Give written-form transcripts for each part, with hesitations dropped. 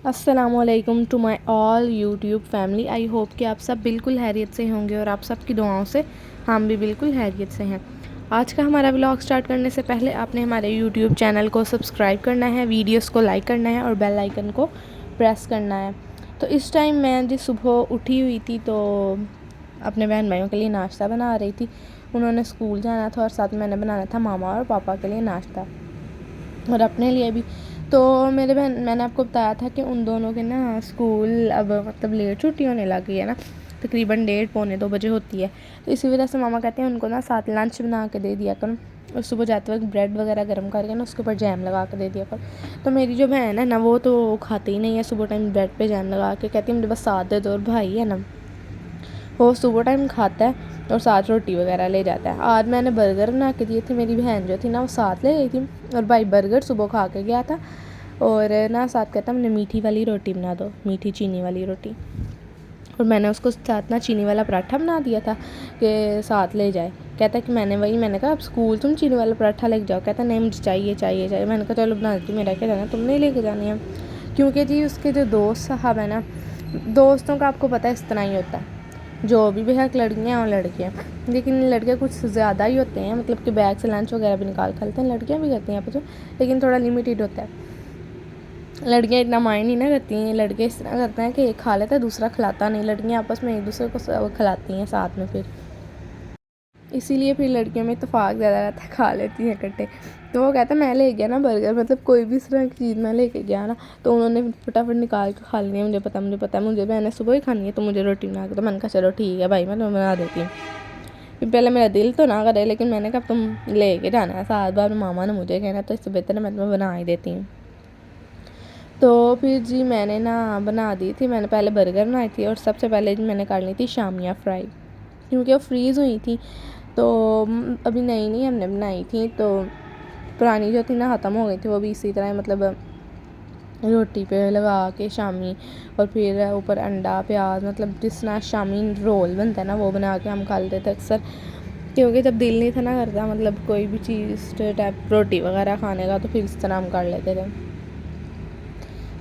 अस्सलामुअलैकुम to my all YouTube family. I hope कि आप सब बिल्कुल खैरियत से होंगे और आप सब की दुआओं से हम भी बिल्कुल खैरियत से हैं। आज का हमारा व्लॉग स्टार्ट करने से पहले आपने हमारे यूट्यूब चैनल को सब्सक्राइब करना है, वीडियोस को लाइक करना है और बेल आइकन को प्रेस करना है। तो इस टाइम मैं जी सुबह उठी हुई थी तो अपने बहन भाइयों के लिए नाश्ता बना रही थी। उन्होंने स्कूल जाना था और साथ में मैंने बनाना था मामा और पापा के लिए नाश्ता और अपने लिए भी। तो मैंने आपको बताया था कि उन दोनों के ना स्कूल अब मतलब लेट छुट्टी होने लग गई है ना, तकरीबन 1:30-2 बजे होती है। तो इसी वजह से मामा कहते हैं उनको ना साथ लंच बना के दे दिया करो और सुबह जाते वक्त ब्रेड वगैरह गर्म करके ना उसके ऊपर जैम लगा के दे दिया करो। तो मेरी जो बहन है ना वो तो खाती ही नहीं है सुबह टाइम ब्रेड पे जैम लगा के, कहती है मुझे बस साथ दे दो। और भाई है ना वो सुबह टाइम खाता है और साथ रोटी वगैरह ले जाता है। आज मैंने बर्गर बना के दिए थे, मेरी बहन जो थी ना वो साथ ले गई थी और भाई बर्गर सुबह खा के गया था और ना साथ कहता मुझे मीठी वाली रोटी बना दो, मीठी चीनी वाली रोटी। और मैंने उसको साथ ना चीनी वाला पराठा बना दिया था कि साथ ले जाए। कहता कि मैंने कहा अब स्कूल तुम चीनी वाला पराठा लेके जाओ। कहता नहीं मुझे चाहिए चाहिए चाहिए। मैंने कहा चलो बना देती, मेरा क्या जाना, तुम नहीं लेके जानी है। क्योंकि जी उसके जो दोस्त साहब है ना, दोस्तों का आपको पता है इस तरह ही होता है, जो भी बेहद लड़कियाँ और लड़कियाँ, लेकिन लड़के कुछ ज़्यादा ही होते हैं, मतलब कि बैग से लंच वगैरह भी निकाल खा लेते हैं। लड़कियाँ भी करती हैं यहाँ पर तो, लेकिन थोड़ा लिमिटेड होता है। लड़कियाँ इतना माइंड नहीं ना करती हैं, लड़के इस तरह करते हैं कि एक खा लेता है दूसरा खिलाता नहीं। लड़कियाँ आपस में एक दूसरे को खिलाती हैं साथ में, फिर इसीलिए फिर लड़कियों में इत्तेफाक ज़्यादा रहता है, खा लेती हैं इकट्ठे। तो वो कहता मैं ले गया ना बर्गर, मतलब कोई भी इस तरह की चीज़ मैं लेके गया ना तो उन्होंने फटाफट निकाल के खा लिया। मुझे पता मुझे मैंने सुबह ही खानी है तो मुझे रोटी बना के। तो मैंने कहा चलो ठीक है भाई मैं तुम्हें बना देती हूँ। फिर पहले मेरा दिल तो ना करे, लेकिन मैंने कहा तुम ले के जाना है साथ, बार मामा ने मुझे कहना तो इससे बेहतर है मैं तुम्हें बना ही देती हूँ। तो फिर जी मैंने ना बना दी थी। मैंने पहले बर्गर बनाई थी और सबसे पहले जी मैंने कर ली थी शामियाँ फ्राई, क्योंकि वो फ्रीज़ हुई थी। तो अभी नई नई हमने बनाई थी, तो पुरानी जो थी ना ख़त्म हो गई थी। वो भी इसी तरह मतलब रोटी पे लगा के शामी और फिर ऊपर अंडा प्याज, मतलब जिस तरह शामी रोल बनता है ना वो बना के हम खा लेते थे अक्सर, क्योंकि जब दिल नहीं था ना करता मतलब कोई भी चीज़ टाइप रोटी वगैरह खाने का, तो फिर इस तरह हम कर लेते थे।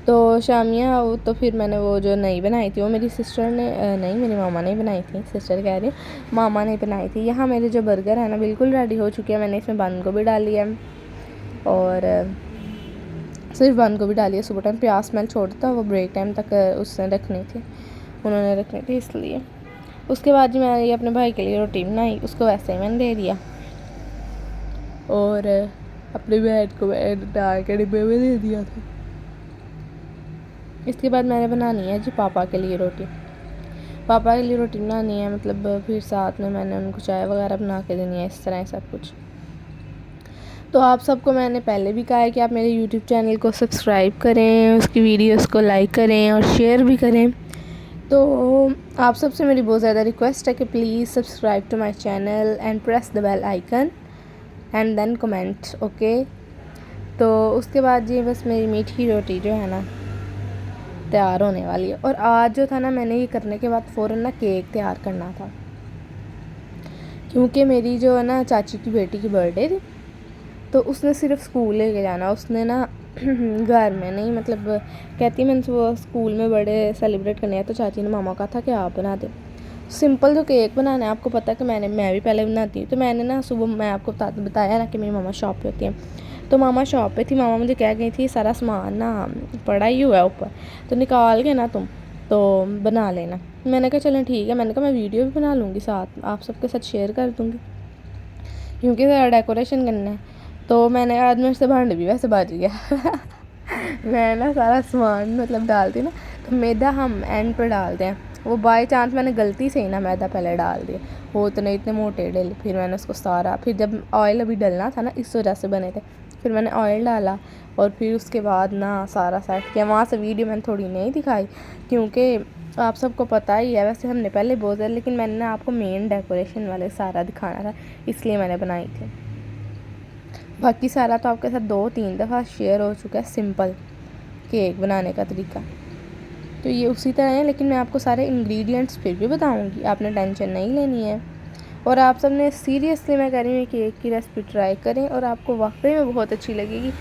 तो शामियाँ तो फिर मैंने वो जो नई बनाई थी वो मेरी सिस्टर ने नहीं मेरी मामा ने बनाई थी, सिस्टर कह रही मामा ने बनाई थी। यहाँ मेरे जो बर्गर है ना बिल्कुल रेडी हो चुके हैं। मैंने इसमें बंद गोभी डाली है और सिर्फ बंद गोभी डाली है। सुबह टाइम प्याज स्मेल छोड़ता वो ब्रेक टाइम तक उसने रखनी थी, उन्होंने रखनी थी इसलिए। उसके बाद मैंने ये अपने भाई के लिए रोटी बनाई, उसको वैसे ही मैंने दे दिया और अपने बहन को डाल के डिब्बे में दे दिया था। इसके बाद मैंने बनानी है जी पापा के लिए रोटी। पापा के लिए रोटी बनानी है, मतलब फिर साथ में मैंने उनको चाय वगैरह बना के देनी है, इस तरह सब कुछ। तो आप सबको मैंने पहले भी कहा है कि आप मेरे यूट्यूब चैनल को सब्सक्राइब करें, उसकी वीडियोस को लाइक करें और शेयर भी करें। तो आप सबसे मेरी बहुत ज़्यादा रिक्वेस्ट है कि please subscribe to my channel and press the bell icon and then comment, okay. तो उसके बाद ये बस मेरी मीठी रोटी जो है ना तैयार होने वाली है। और आज जो था ना मैंने ये करने के बाद फ़ौरन ना केक तैयार करना था, क्योंकि मेरी जो है ना चाची की बेटी की बर्थडे थी, तो उसने सिर्फ स्कूल लेके जाना, उसने ना घर में नहीं, मतलब कहती मैंने वो स्कूल में बर्थडे सेलिब्रेट करने हैं। तो चाची ने मामा कहा था कि आप बना दें सिंपल जो केक बनाना है। आपको पता है कि मैं भी पहले बनाती हूँ। तो मैंने ना सुबह मैं आपको बताया ना कि मेरी मामा शॉप पे होती है, तो मामा शॉप पे थी। मामा मुझे कह गई थी सारा सामान ना पड़ा ही हुआ है ऊपर, तो निकाल के ना तुम तो बना लेना। मैंने कहा चलें ठीक है। मैंने कहा मैं वीडियो भी बना लूँगी साथ, आप सबके साथ शेयर कर दूँगी, क्योंकि ज़रा डेकोरेशन करना है। तो मैंने आज मेरे से भांडे भी वैसे बच गया मैं ना सारा सामान मतलब डालती ना, तो मैदा हम एंड पर डालते हैं। वो बाय चांस मैंने गलती से ही ना मैदा पहले डाल दिया, वो इतने मोटे डले। फिर मैंने उसको सारा, फिर जब ऑयल अभी डलना था ना इस वजह से बने थे, फिर मैंने ऑयल डाला और फिर उसके बाद ना सारा सेट किया। वहाँ से वीडियो मैंने थोड़ी नहीं दिखाई, क्योंकि आप सबको पता ही है, वैसे हमने पहले बहुत है, लेकिन मैंने ना आपको मेन डेकोरेशन वाले सारा दिखाना था, इसलिए मैंने बनाई थी। बाकी सारा तो आपके साथ 2-3 दफ़ा शेयर हो चुका है सिंपल केक बनाने का तरीका। तो ये उसी तरह है, लेकिन मैं आपको सारे इंग्रेडिएंट्स फिर भी बताऊंगी, आपने टेंशन नहीं लेनी है। और आप सब ने सीरियसली मैं कह रही हूँ केक की रेसिपी ट्राई करें और आपको वाकई में बहुत अच्छी लगेगी।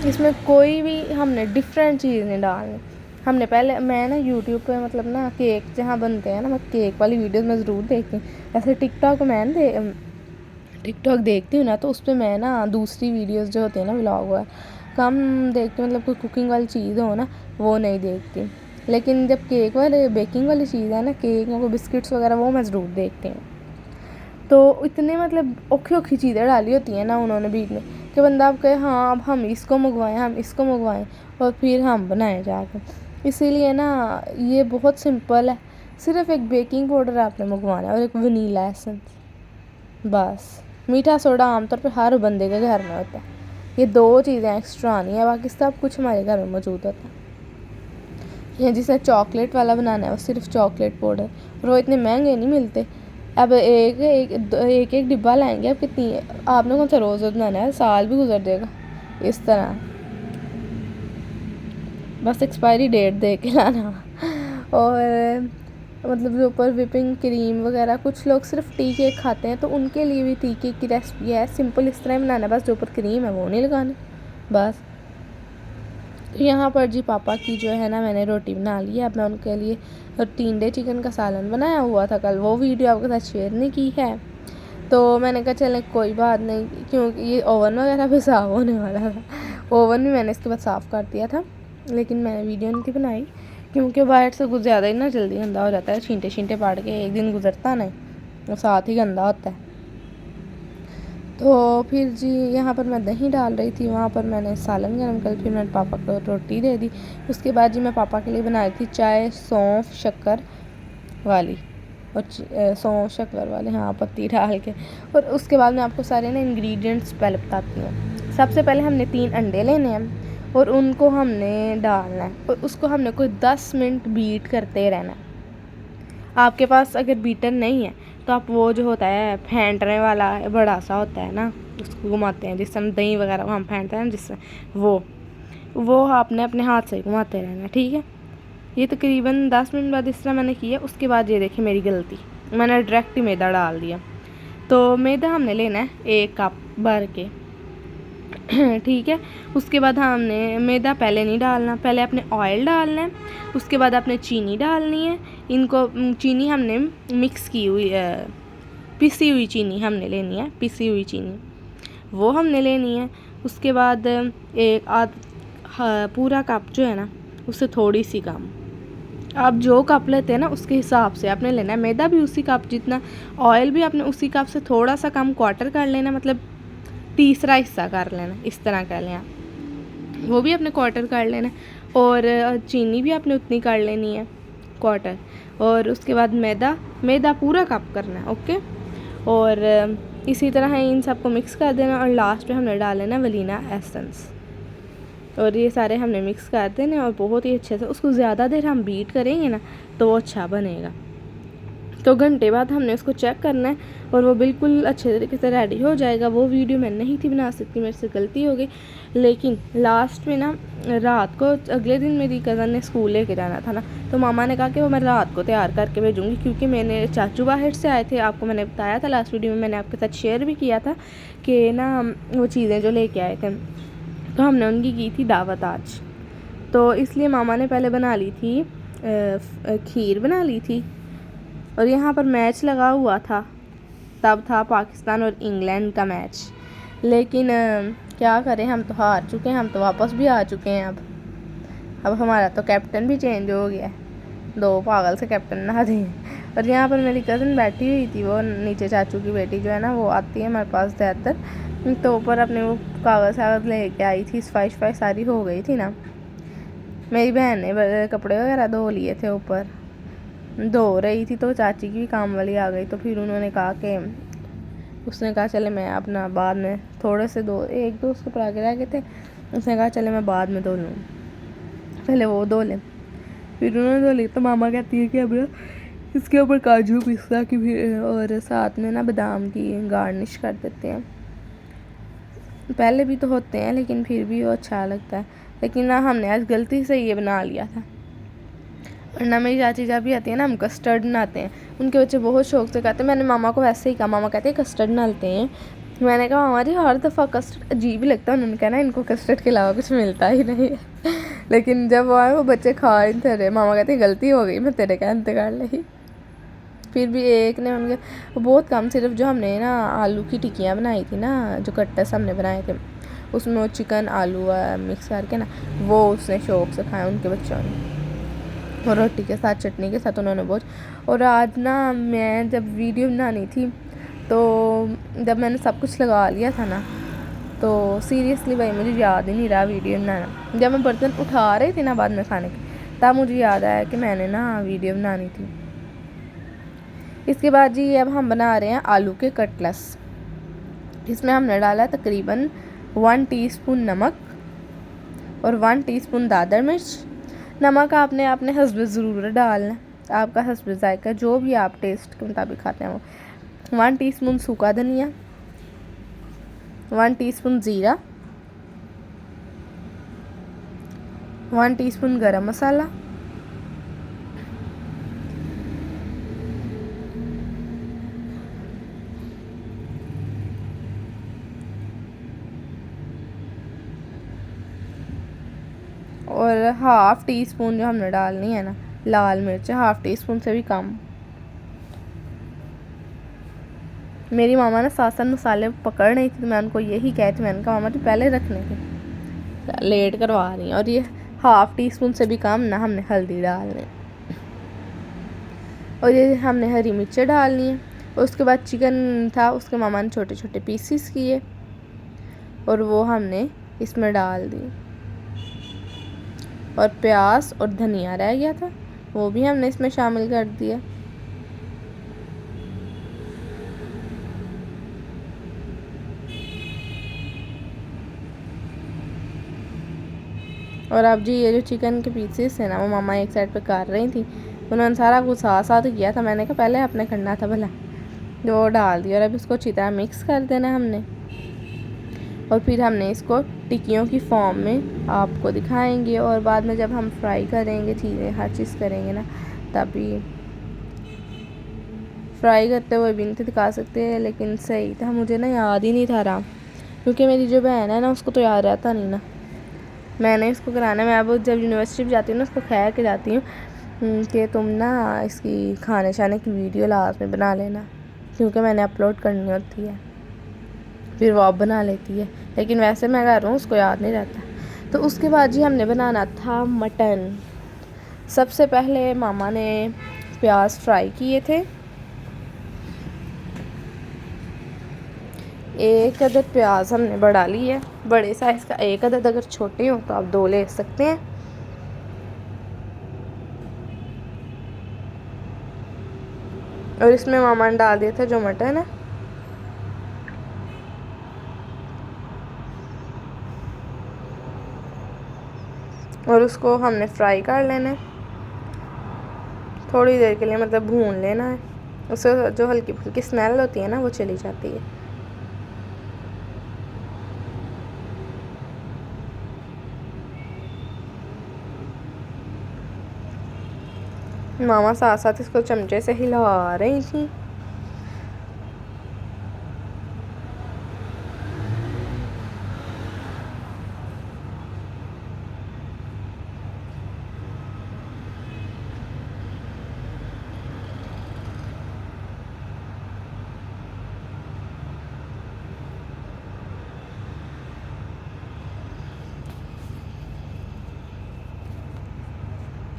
इसमें कोई भी हमने डिफरेंट चीज़ नहीं डालनी, हमने पहले, मैं ना यूट्यूब पे मतलब ना केक जहाँ बनते हैं ना, मैं केक वाली वीडियोस मैं ज़रूर देखती हूँ। ऐसे टिकटॉक मैं टिकटॉक देखती हूँ ना, तो उस पर मैं ना दूसरी वीडियोस जो होती हैं ना व्लॉग वगैरह कम देखती हूँ, मतलब कोई कुकिंग वाली चीज़ हो ना वो नहीं देखती। लेकिन जब केक वाले बेकिंग वाली चीज़ है ना, केक को बिस्किट्स वगैरह, वो मैं ज़रूर देखती हूँ। तो इतने मतलब औखी औखी चीज़ें डाली होती हैं ना उन्होंने बीच में कि बंदा आप कहे हाँ अब हम इसको मंगवाएं और फिर हम बनाएं जाकर। इसीलिए ना ये बहुत सिंपल है, सिर्फ एक बेकिंग पाउडर आपने मंगवाना है और एक वनीला एसेंस, बस। मीठा सोडा आमतौर पर हर बंदे के घर में होता है, ये 2 चीज़ें एक्स्ट्रा आनी है, बाकी सब कुछ हमारे घर में मौजूद होता है। ये जिसे चॉकलेट वाला बनाना है वो सिर्फ चॉकलेट पाउडर, और वो इतने महंगे नहीं मिलते। अब एक डिब्बा लाएंगे, अब कितनी, आपने कौन सा रोज़ बनाना है, साल भी गुजर जाएगा इस तरह, बस एक्सपायरी डेट देख के लाना। और मतलब जो ऊपर विपिंग क्रीम वगैरह, कुछ लोग सिर्फ टी केक खाते हैं, तो उनके लिए भी टी केक की रेसिपी है, सिंपल इस तरह बनाना है, बस जो ऊपर क्रीम है वो नहीं लगानी बस। तो यहाँ पर जी पापा की जो है ना मैंने रोटी बना ली है। अब मैं उनके लिए और 3 डे चिकन का सालन बनाया हुआ था कल, वो वीडियो आपके साथ शेयर नहीं की है, तो मैंने कहा चलें कोई बात नहीं, क्योंकि ये ओवन वगैरह भी साफ़ होने वाला था। ओवन भी मैंने इसके बाद साफ़ कर दिया था, लेकिन मैंने वीडियो नहीं थी बनाई क्योंकि बाहर से कुछ ज़्यादा ही ना जल्दी गंदा हो जाता है, छींटे पाड़ के एक दिन गुजरता नहीं, वो साथ ही गंदा होता है। तो फिर जी यहाँ पर मैं दही डाल रही थी, वहाँ पर मैंने सालन गर्म कर, फिर मैंने पापा को रोटी दे दी। उसके बाद जी मैं पापा के लिए बना रही थी चाय सौंफ शक्कर वाली, और सौंफ शक्कर वाले हाँ पत्ती डाल के। और उसके बाद मैं आपको सारे ना इंग्रेडिएंट्स पहले बताती हूँ। सबसे पहले हमने 3 अंडे लेने हैं और उनको हमने डालना है, और उसको हमने कोई 10 मिनट बीट करते रहना है। आपके पास अगर बीटर नहीं है तो आप वो जो होता है फेंटने वाला बड़ा सा होता है ना, उसको घुमाते हैं, जिस समय दही वगैरह को हम फेंटते हैं जिससे, वो आपने अपने हाथ से घुमाते रहना, ठीक है। ये तकरीबन 10 मिनट बाद इस तरह मैंने किया। उसके बाद ये देखिए मेरी गलती, मैंने डायरेक्ट ही मैदा डाल दिया। तो मैदा हमने लेना है 1 कप भर के, ठीक है। उसके बाद हमने मैदा पहले नहीं डालना, पहले अपने ऑयल डालना है, उसके बाद आपने चीनी डालनी है। इनको चीनी हमने मिक्स की हुई पिसी हुई चीनी हमने लेनी है, पिसी हुई चीनी वो हमने लेनी है। उसके बाद एक पूरा कप जो है ना उससे थोड़ी सी कम, आप जो कप लेते हैं ना उसके हिसाब से आपने लेना है। मैदा भी उसी कप जितना, ऑयल भी आपने उसी कप से थोड़ा सा कम क्वार्टर कर लेना, मतलब तीसरा हिस्सा कर लेना, इस तरह कर लें आप, वो भी आपने क्वार्टर कर लेना है। और चीनी भी आपने उतनी कर लेनी है क्वार्टर। और उसके बाद मैदा पूरा कप करना है, ओके। और इसी तरह इन सबको मिक्स कर देना, और लास्ट में हमने डाल लेना वनीला एसेंस, और ये सारे हमने मिक्स कर देने, और बहुत ही अच्छे से उसको ज़्यादा देर हम बीट करेंगे ना तो वो अच्छा बनेगा। तो घंटे बाद हमने उसको चेक करना है और वो बिल्कुल अच्छे तरीके से रेडी हो जाएगा। वो वीडियो मैं नहीं थी बना सकती, मेरे से गलती हो गई, लेकिन लास्ट में ना रात को, अगले दिन मेरी कज़न ने स्कूल लेके जाना था ना, तो मामा ने कहा कि वो मैं रात को तैयार करके भेजूँगी, क्योंकि मैंने चाचू बाहर से आए थे, आपको मैंने बताया था लास्ट वीडियो में, मैंने आपके साथ शेयर भी किया था कि ना वो चीज़ें जो लेके आए थे, तो हमने उनकी की थी दावत आज, तो इसलिए मामा ने पहले बना ली थी खीर बना ली थी। और यहाँ पर मैच लगा हुआ था, तब था पाकिस्तान और इंग्लैंड का मैच, लेकिन क्या करें, हम तो हार चुके हैं, हम तो वापस भी आ चुके हैं। अब हमारा तो कैप्टन भी चेंज हो गया है, 2 पागल से कैप्टन ना दें। और यहाँ पर मेरी कज़न बैठी हुई थी, वो नीचे चाचू की बेटी जो है ना वो आती है हमारे पास ज़्यादातर, तो ऊपर अपने वो कागज़ लेके आई थी, सफाई सारी हो गई थी ना। मेरी बहन ने कपड़े वगैरह धो लिए थे, ऊपर धो रही थी, तो चाची की भी काम वाली आ गई, तो फिर उन्होंने कहा कि उसने कहा चले मैं अपना बाद में थोड़े से 1-2 उसके ऊपर आगे रह गए थे, उसने कहा चले मैं बाद में धो लूँ, पहले वो धो लें। फिर उन्होंने धो ली, तो मामा कहती है कि अब इसके ऊपर काजू पिस्ता की भी और साथ में ना बादाम की गार्निश कर देते हैं। पहले भी तो होते हैं लेकिन फिर भी वो अच्छा लगता है, लेकिन ना हमने आज गलती से ये बना लिया था। वरना मेरी चाची जब भी आती है ना, हम कस्टर्ड बनाते हैं, उनके बच्चे बहुत शौक से खाते हैं। मैंने मामा को वैसे ही कहा, मामा कहते हैं कस्टर्ड बनाते हैं, मैंने कहा मामा जी हर दफ़ा कस्टर्ड अजीब ही लगता है। उन्होंने कहा ना इनको कस्टर्ड के अलावा कुछ मिलता ही नहीं है। लेकिन जब वो आए वो बच्चे खा ही थे रहे। मामा कहते गलती हो गई, मैं तेरे कहते कर ली। फिर भी एक ने उनके वो बहुत कम, सिर्फ जो हमने ना आलू की टिक्कियाँ बनाई थी ना, जो कट्टस हमने बनाए थे, उसमें वो चिकन आलू मिक्स करके ना, वो उसने शौक से खाया उनके बच्चों ने, और रोटी के साथ चटनी के साथ उन्होंने बहुत। और आज ना मैं जब वीडियो बनानी थी तो जब मैंने सब कुछ लगा लिया था ना, तो सीरियसली भाई मुझे याद ही नहीं रहा वीडियो बनाना। जब मैं बर्तन उठा रही थी ना बाद में खाने के, तब मुझे याद आया कि मैंने ना वीडियो बनानी थी। इसके बाद जी अब हम बना रहे हैं आलू के कटलेट्स। इसमें हमने डाला तकरीबन 1 टीस्पून नमक और 1 टीस्पून दादर मिर्च। नमक आपने अपने हस्ब ज़रूर डालना, आपका हस्ब जायका जो भी आप टेस्ट के मुताबिक खाते हैं वो। 1 टीस्पून सूखा धनिया, 1 टीस्पून ज़ीरा, 1 टीस्पून गरम मसाला, और 1/2 टीस्पून जो हमने डालनी है ना लाल मिर्च, 1/2 टीस्पून से भी कम। मेरी मामा ने साथ साथ मसाले पकड़ नहीं थी, तो मैं उनको यही कहती, मैंने कहा मामा तो पहले रखने थे, लेट करवा रही हैं। और ये 1/2 टीस्पून से भी कम ना हमने हल्दी डालनी, और ये हमने हरी मिर्चें डालनी है। उसके बाद चिकन था, उसके मामा ने छोटे छोटे पीसीस किए और वो हमने इसमें डाल दी। और प्याज और धनिया रह गया था, वो भी हमने इसमें शामिल कर दिया। और अब जी ये जो चिकन के पीसेस है ना, वो मामा एक साइड पे कर रही थी, उन्होंने सारा कुछ साथ साथ किया था। मैंने कहा पहले अपने करना था भला, जो वो डाल दिया। और अब इसको अच्छी तरह मिक्स कर देना हमने, और फिर हमने इसको टिक्कियों की फॉर्म में आपको दिखाएंगे। और बाद में जब हम फ्राई करेंगे चीज़ें, हर चीज़ करेंगे ना, तभी फ्राई करते हुए भी नहीं दिखा सकते हैं। लेकिन सही था, मुझे ना याद ही नहीं था रहा, क्योंकि मेरी जो बहन है ना उसको तो याद रहता नहीं ना, मैंने इसको कराना। मैं अब जब यूनिवर्सिटी में जाती हूँ ना, उसको कह के जाती हूँ कि तुम ना इसकी खाने शाने की वीडियो लास्ट में बना लेना, क्योंकि मैंने अपलोड करनी होती है, फिर वो आप बना लेती है। लेकिन वैसे मैं कर रहा हूँ, उसको याद नहीं रहता। तो उसके बाद जी हमने बनाना था मटन। सबसे पहले मामा ने प्याज फ्राई किए थे। 1 अदद प्याज हमने बढ़ा ली है, बड़े साइज़ का 1 अदद, अगर छोटे हो तो आप 2 ले सकते हैं। और इसमें मामा ने डाल दिया था जो मटन है, और उसको हमने फ्राई कर लेना है थोड़ी देर के लिए, मतलब भून लेना है। उससे जो हल्की फुल्की स्मेल होती है ना, वो चली जाती है। मामा साथ साथ इसको चमचे से हिला रही थी।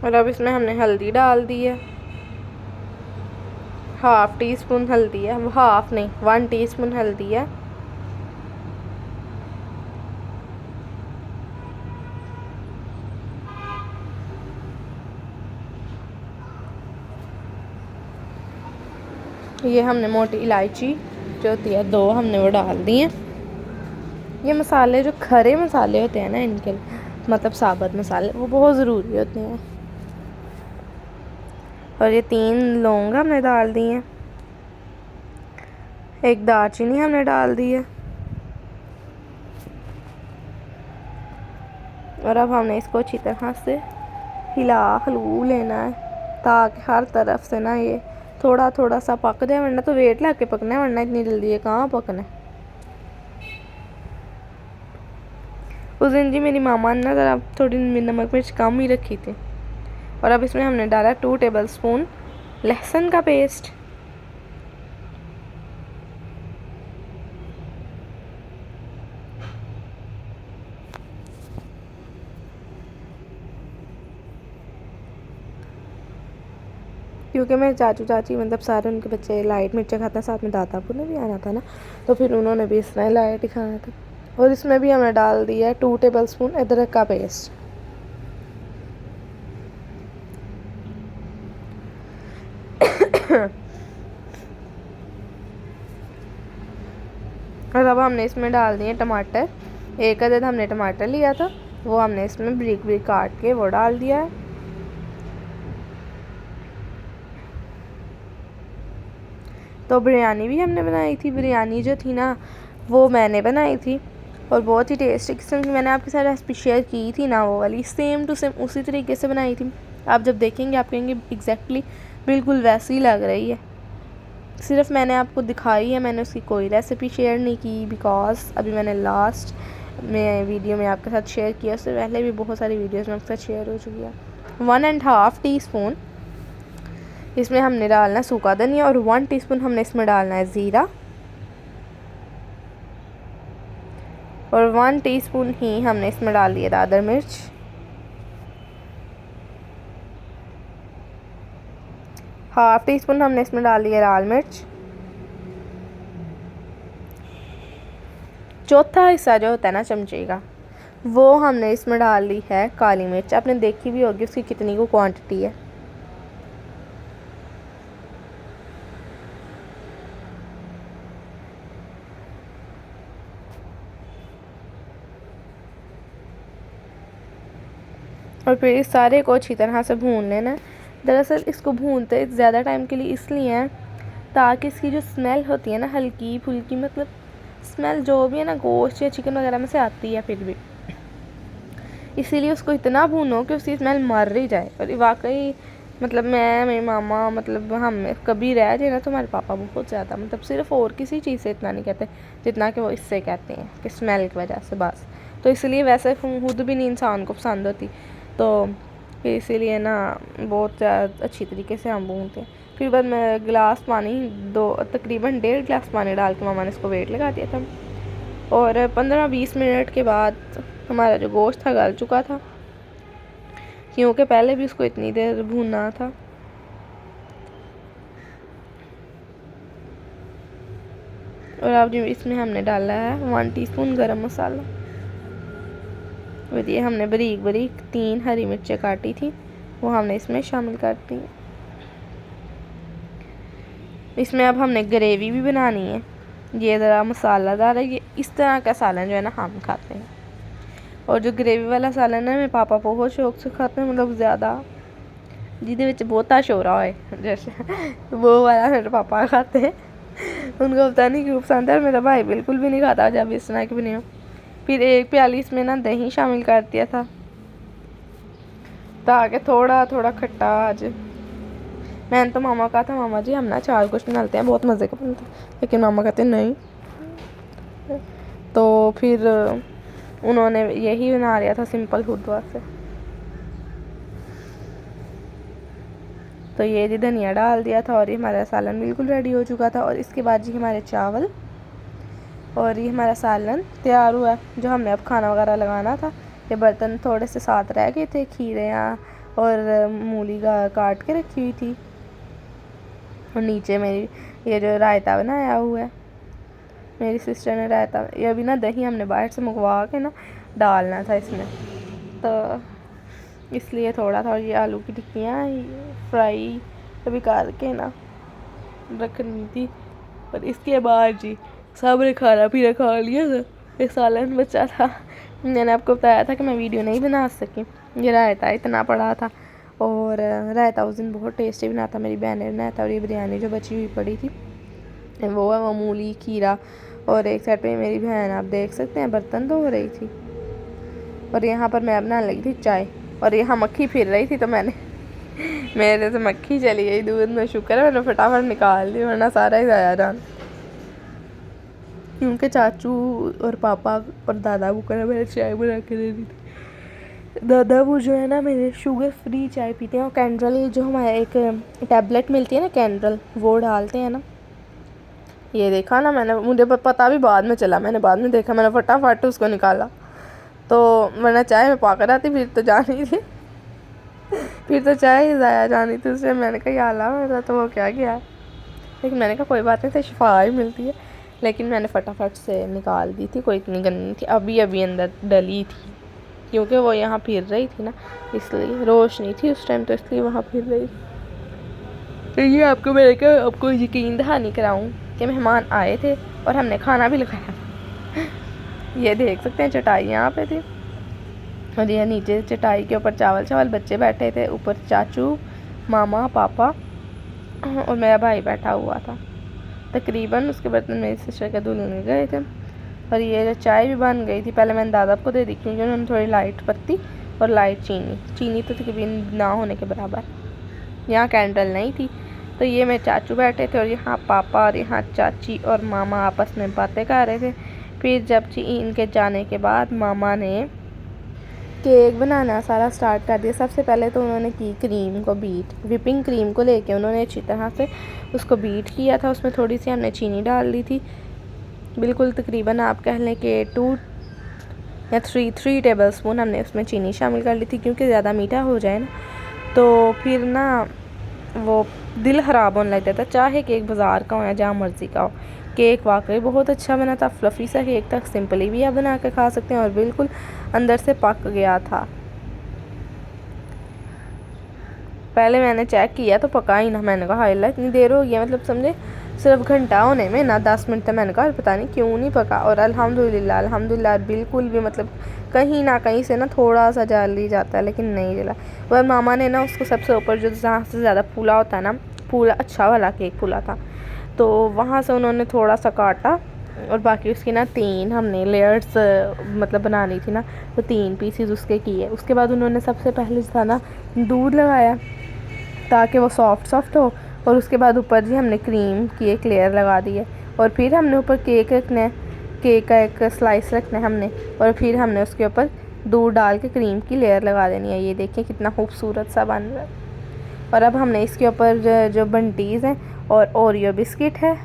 और अब इसमें हमने हल्दी डाल दी है, 1/2 टीस्पून हल्दी है, 1/2 नहीं 1 टीस्पून हल्दी है। ये हमने मोटी इलायची जो होती है 2 हमने वो डाल दी हैं। ये मसाले जो खरे मसाले होते हैं ना, इनके मतलब साबुत मसाले, वो बहुत ज़रूरी होते हैं। और ये 3 लौंग हमने डाल दी हैं, 1 दालचीनी हमने डाल दी है। और अब हमने इसको अच्छी तरह से हिला हलू लेना है, ताकि हर तरफ से ना ये थोड़ा थोड़ा सा पक जाए, वरना तो वेट लग के पकना है, वरना इतनी जल्दी ये कहाँ पकना है। उस दिन जी मेरी मामा ने ना ज़रा थोड़ी नमक मिर्च कम ही रखी थी। और अब इसमें हमने डाला 2 टेबलस्पून लहसुन का पेस्ट। क्योंकि मेरे चाचू चाची मतलब सारे उनके बच्चे लाइट मिर्चा खाते हैं, साथ में दादापू ने भी आना था ना, तो फिर उन्होंने भी इस तरह लाइट ही खाना था। और इसमें भी हमने डाल दिया है 2 टेबलस्पून अदरक का पेस्ट। और अब हमने इसमें डाल दिए टमाटर। एक अदद हमने टमाटर लिया था, वो हमने इसमें ब्रिक ब्रिक काट के वो डाल दिया है। तो बिरयानी भी हमने बनाई थी। बिरयानी जो थी ना वो मैंने बनाई थी और बहुत ही टेस्टी किस्म की मैंने आपके साथ रेसिपी शेयर की थी ना, वो वाली सेम टू सेम उसी तरीके से बनाई थी। आप जब देखेंगे आप कहेंगे एग्जैक्टली बिल्कुल वैसी ही लग रही है। सिर्फ मैंने आपको दिखाई है, मैंने उसकी कोई रेसिपी शेयर नहीं की, बिकॉज अभी मैंने लास्ट में वीडियो में आपके साथ शेयर किया, उससे पहले भी बहुत सारी वीडियोस में आपके साथ शेयर हो चुकी है। 1.5 टीस्पून इसमें हमने डालना है सूखा धनिया और 1 टीस्पून हमने इसमें डालना है ज़ीरा और 1 टीस्पून ही हमने इसमें डाल दिया दादर मिर्च। हाफ टी स्पून हमने इसमें डाल दिया लाल मिर्च। चौथा हिस्सा जो होता है ना चमचे का, वो हमने इसमें डाल ली है काली मिर्च। आपने देखी भी होगी उसकी कितनी को क्वांटिटी है। और फिर इस सारे को अच्छी तरह से भून लेना है। दरअसल इसको भूनते ज़्यादा टाइम के लिए इसलिए हैं ताकि इसकी जो स्मेल होती है ना हल्की फुल्की, मतलब स्मेल जो भी है ना गोश्त या चिकन वगैरह में से आती है, फिर भी इसीलिए उसको इतना भूनो कि उसकी स्मेल मर ही जाए। और वाकई मतलब मैं मेरी मामा मतलब हम कभी रह जाए ना तो हमारे पापा बहुत ज़्यादा मतलब सिर्फ और किसी चीज़ से इतना नहीं कहते जितना कि वो इससे कहते हैं कि स्मेल की वजह से बस। तो इसलिए वैसे खुद भी नहीं इंसान को पसंद होती, तो इसीलिए ना बहुत अच्छी तरीके से हम भूनते हैं। फिर बाद में गिलास पानी तकरीबन 1.5 गिलास पानी डाल के मामा ने इसको वेट लगा दिया था। और 15-20 मिनट के बाद हमारा जो गोश्त था गल चुका था, क्योंकि पहले भी उसको इतनी देर भूनना था। और अब जो इसमें हमने डाला है 1 टीस्पून गरम मसाला। और ये हमने बारीक बारीक 3 हरी मिर्चें काटी थी, वो हमने इसमें शामिल कर दी। इसमें अब हमने ग्रेवी भी बनानी है। ये ज़रा मसालादार है, ये इस तरह का सालन जो है ना हम खाते हैं। और जो ग्रेवी वाला सालन है मेरे पापा बहुत शौक से खाते हैं, मतलब ज़्यादा जिहदे विच बहुता शोरा होए जैसे वो वाला मेरे पापा खाते हैं। उनको पता नहीं क्यों पसंद है, और मेरा भाई बिल्कुल भी नहीं खाता जब इस तरह की बनी हो। फिर 1 प्याली इसमें ना दही शामिल कर दिया था ताकि थोड़ा थोड़ा खट्टा आ जाए। मैंने तो मामा कहा था मामा जी हम ना चार कुछ डालते हैं बहुत मज़े का बनता है, लेकिन मामा कहते नहीं। तो फिर उन्होंने यही बना लिया था सिंपल खुदवा से। तो ये जी धनिया डाल दिया था और ये हमारा सालन बिल्कुल रेडी हो चुका था। और इसके बाद जी हमारे चावल और ये हमारा सालन तैयार हुआ। जो हमने अब खाना वगैरह लगाना था, ये बर्तन थोड़े से साथ रह गए थे, खीरे और मूली का काट के रखी हुई थी। और नीचे मेरी ये जो रायता बनाया हुआ है, मेरी सिस्टर ने रायता, ये अभी ना दही हमने बाहर से मंगवा के ना डालना था इसमें, तो इसलिए थोड़ा था। ये आलू की टिक्कियाँ फ्राई अभी करके ना रखनी थी। और इसके बाद जी सब ने खाना पीना खा लिया था, एक सालन बचा था। मैंने आपको बताया था कि मैं वीडियो नहीं बना सकी, ये रायता इतना पड़ा था। और रायता उस दिन बहुत टेस्टी बना था, मेरी बहन ने बनाया था। और ये बिरयानी जो बची हुई पड़ी थी वो है वो मूली खीरा। और एक साइड पे मेरी बहन आप देख सकते हैं बर्तन धो रही थी, और यहाँ पर मैं बनाने लगी थी चाय। और यहाँ मक्खी फिर रही थी तो मैंने मेरे से मक्खी चली गई दूध में, शुक्र है मैंने फटाफट निकाल दी वरना सारा ही ज़ाया जान। क्योंकि चाचू और पापा और दादा को ना मैंने चाय बना के दे दी थी। दादा वो जो है ना मेरे शुगर फ्री चाय पीते हैं और कैंड्रल जो हमारे एक टैबलेट मिलती है ना कैंड्रल, वो डालते हैं ना। ये देखा ना मैंने, मुझे पता भी बाद में चला, मैंने बाद में देखा, मैंने फटाफट उसको निकाला। तो वरना चाय में पाकर आती फिर तो जानी थी फिर तो चाय ही ज़ाया जानी थी उससे। मैंने कहा या अल्लाह, मेरा तो वो क्या गया। लेकिन मैंने कहा कोई बात नहीं, तो शिफा ही मिलती है। लेकिन मैंने फटाफट से निकाल दी थी, कोई इतनी गंदी नहीं थी, अभी अभी अंदर डली थी क्योंकि वो यहाँ फिर रही थी ना, इसलिए रोशनी थी उस टाइम, तो इसलिए वहाँ फिर रही। तो ये आपको मैंने कहा आपको यकीन दहानी कराऊँ कि मेहमान आए थे और हमने खाना भी लगाया। ये देख सकते हैं चटाई यहाँ पे थी और ये नीचे चटाई के ऊपर चावल बच्चे बैठे थे, ऊपर चाचू, मामा, पापा और मेरा भाई बैठा हुआ था। तकरीबन उसके बर्तन मेरी सिस्टर के धुलने गए थे और ये चाय भी बन गई थी। पहले मैंने दादा को दे दी क्योंकि उन्होंने थोड़ी लाइट पत्ती और लाइट चीनी तो तकरीबन ना होने के बराबर। यहाँ कैंडल नहीं थी, तो ये मेरे चाचू बैठे थे और यहाँ पापा और यहाँ चाची और मामा आपस में बातें कर रहे थे। फिर जब इनके जाने के बाद मामा ने केक बनाना सारा स्टार्ट कर दिया। सबसे पहले तो उन्होंने की क्रीम को बीट, विपिंग क्रीम को लेके उन्होंने अच्छी तरह से उसको बीट किया था। उसमें थोड़ी सी हमने चीनी डाल दी थी, बिल्कुल तकरीबन आप कह लें कि 2 या 3 टेबल स्पून हमने उसमें चीनी शामिल कर ली थी क्योंकि ज़्यादा मीठा हो जाए ना तो फिर ना वो दिल ख़राब होने लग जाता। चाहे केक बाज़ार का हो या जहाँ मर्ज़ी का हो, केक वाकई बहुत अच्छा बना था। फ्लफ़ी सा केक था, सिंपली भी आप बना के खा सकते हैं और बिल्कुल अंदर से पक गया था। पहले मैंने चेक किया तो पका ही ना, मैंने कहा हाय इतनी देर हो गई, मतलब समझे सिर्फ घंटा होने में ना 10 मिनट तक। मैंने कहा पता नहीं क्यों नहीं पका। और अल्हम्दुलिल्लाह बिल्कुल भी मतलब कहीं ना कहीं से ना थोड़ा सा जल ही जाता है, लेकिन नहीं जला। वह मामा ने ना उसको सबसे ऊपर जो जहाँ से ज़्यादा फूला होता है ना, फूला अच्छा वाला केक फूला था, तो वहाँ से उन्होंने थोड़ा सा काटा और बाकी उसकी ना 3 हमने लेयर्स मतलब बनानी थी ना, तो 3 पीसेस उसके किए। उसके बाद उन्होंने सबसे पहले था ना दूध लगाया ताकि वो सॉफ्ट हो और उसके बाद ऊपर जी हमने क्रीम की एक लेयर लगा दी है और फिर हमने ऊपर केक रखना है, केक का एक स्लाइस रखना है हमने और फिर हमने उसके ऊपर दूध डाल के क्रीम की लेयर लगा देनी है। ये देखिए कितना खूबसूरत सा बन रहा है। और अब हमने इसके ऊपर जो बंटीज़ हैं और ओरियो बिस्किट है,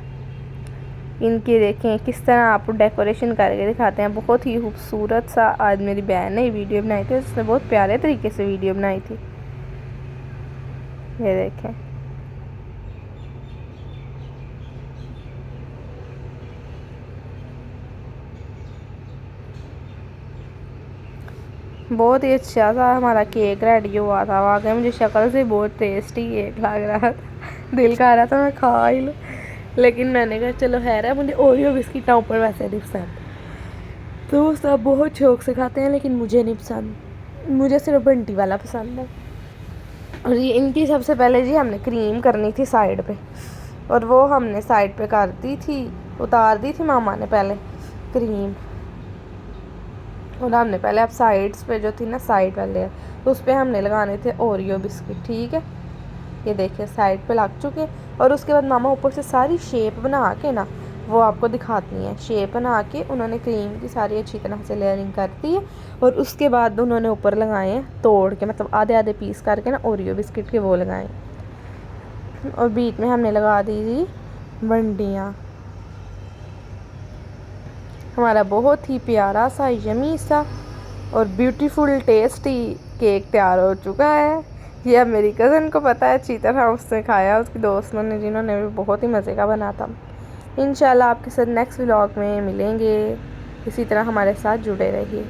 इनकी देखें किस तरह आपको डेकोरेशन करके दिखाते हैं। बहुत ही खूबसूरत सा आज मेरी बहन ने वीडियो बनाई थी, उसने बहुत प्यारे तरीके से वीडियो बनाई थी। ये देखें बहुत ही अच्छा सा हमारा केक रेडी हुआ था। वाकई मुझे शक्ल से बहुत टेस्टी केक लग रहा था, दिल कर रहा था मैं खा ही लूँ, लेकिन मैंने कहा चलो खैर है। मुझे ओरियो बिस्किट ना ऊपर वैसे नहीं पसंद, तो सब बहुत शौक से खाते हैं, लेकिन मुझे नहीं पसंद, मुझे सिर्फ बंटी वाला पसंद है। और ये इनकी सबसे पहले जी हमने क्रीम करनी थी साइड पे, और वो हमने साइड पे कर दी थी, उतार दी थी मामा ने पहले क्रीम। और हमने पहले अब साइड्स पे जो थी ना साइड वाले तो उस पर हमने लगाने थे ओरियो बिस्किट। ठीक है, ये देखिए साइड पे लग चुके। और उसके बाद मामा ऊपर से सारी शेप बना के ना वो आपको दिखाती हैं। शेप बना के उन्होंने क्रीम की सारी अच्छी तरह से लेयरिंग कर दी है और उसके बाद उन्होंने ऊपर लगाए हैं तोड़ के, मतलब आधे आधे पीस करके ना ओरियो बिस्किट के वो लगाए। और बीच में हमने लगा दी थी बंडियाँ। हमारा बहुत ही प्यारा सा यमी सा और ब्यूटीफुल टेस्टी केक तैयार हो चुका है। ये अब मेरी कज़न को पता है अच्छी तरह, उसने खाया, उसकी दोस्तों ने जिन्होंने भी बहुत ही मज़े का बना था। इंशाल्लाह आपके साथ नेक्स्ट व्लॉग में मिलेंगे, इसी तरह हमारे साथ जुड़े रहिए।